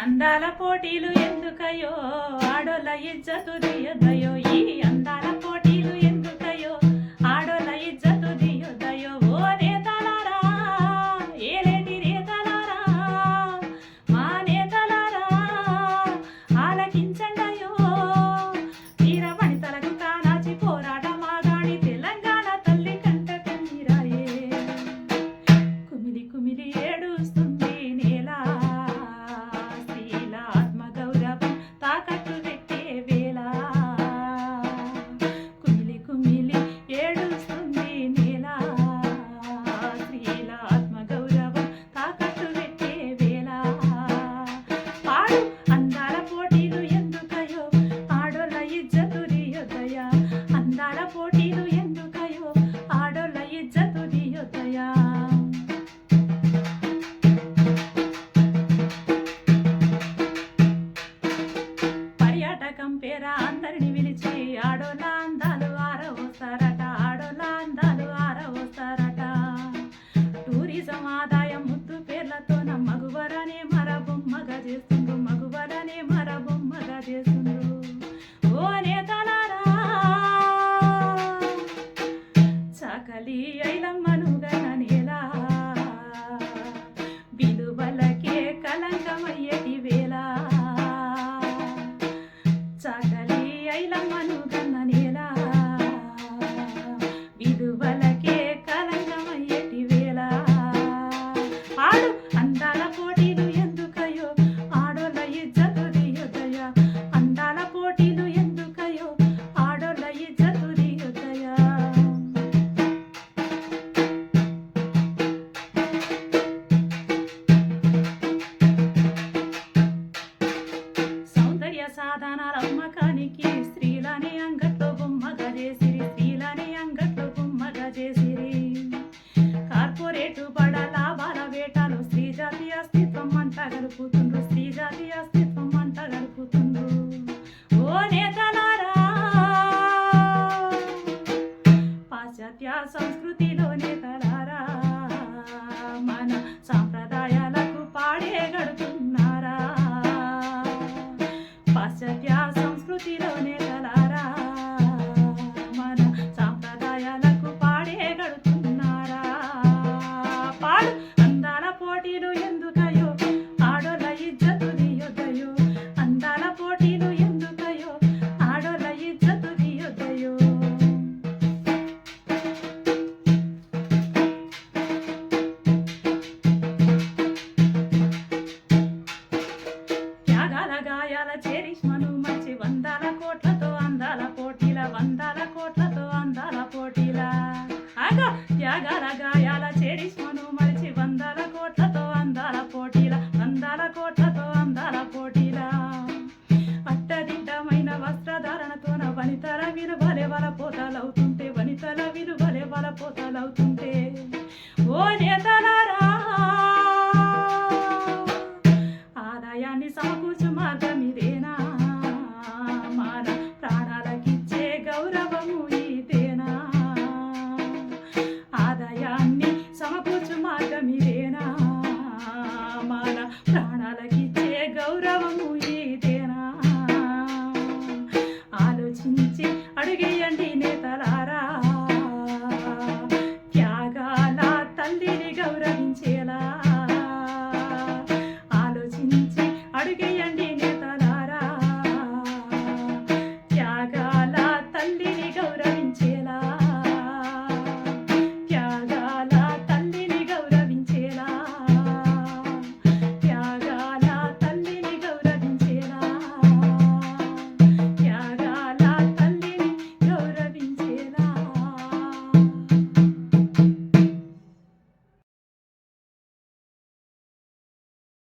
అందాల పోటీలు ఎందుకయో ఆడోళ్ళ ఇజ్జతు దియొద్దయో ఈ అందాల పోటీలు ఎందుకయో ఆడోళ్ళ ఇజ్జతు దియొద్దయో ఓ నేతలారా ఏలేటి నేతలారా మా నేతలారా ఆలకించండయో వీరవనితలకు కానాచి పోరాటమాగాడి తెలంగాణ తల్లి కంట కన్నీరాయే కుమిలి కుమిలి ఏడుస్తుంది నేల పోటీలు ఎందుకయో ఆడోళ్ళ ఇజ్జతు దియొద్దయా పర్యాటకం పేర అందరిని పిలిచి ఆడోళ్ళ అందాలు ఆరవస్తారట ఆడోళ్ళ అందాలు ఆరవస్తారట టూరిజం ఆదాయం ముద్దు పేర్లతో మగువరనే మరబొమ్మగా చేస్తుండ్రు మగువరనే మరబొమ్మగా చేస్తుండ్రు ఓ నేతలారా చాకలి ఐలమ్మను గననేలా విలువలకే కలంకమయ్యేటి వేళ చాకలి ఐలమ్మను గననేలా విలువలకే కలంకమయ్యేటి వేళ ఆడు అందాల పోటీలు ఎందుకయో ఆడోళ్ళ ఇజ్జతు దియొద్దయా అందాల పోటీలు ఎందుకయో ఆడోళ్ళ ఇజ్జతు దియొద్దయా సౌందర్య సాధనాల అమ్మకానికి స్త్రీలనే అంగట్లో బొమ్మగా చేసిరి స్త్రీలనే అంగట్లో బొమ్మగా చేసిరి కార్పొరేటు బడ లాభాల వేటలో స్త్రీ జాతి అస్తిత్వం అంట గడుపుతుండ్రు స్త్రీ జాతి అస్తిత్వం అంట గడుపుతుండ్రు ఓ నేతలారా పాశ్చాత్య సంస్కృతిలో నేతలారా మన సాంప్రదాయాలకు పాడే గడుతున్నారా పాశ్చాత్య సంస్కృతిలో నేతలారా మన సాంప్రదాయాలకు పాడే గడుతున్నారా పాడు అందాల పోటీలు ఎందుకయో ఆడోళ్ళ ఇజ్జతు దియొద్దయో అందాల పోటీలు ఎందుకయో ఆడోళ్ళ ఇజ్జతు దియొద్దయో త్యాగాల గాయాల చేరిష్మను మంచి వందల కోట్లతో అందాల పోటీల వందల కోట్లతో అందాల పోటీల ఆగా త్యాగాల గాయాల చేరిష్మను మరిచి వందల కోట్లతో అందాల పోటీల వందల కోట్లతో అందాల పోటీల అట్టదిట్టమైన వస్త్రధారణతోన వనితల విలువలే వలపోతలవుతుంటే వనితల విలువలే వలపోతలవుతుంటే ఓ నేతలారా ఆదాయాన్ని సమకూర్చు మార్గం ఇదే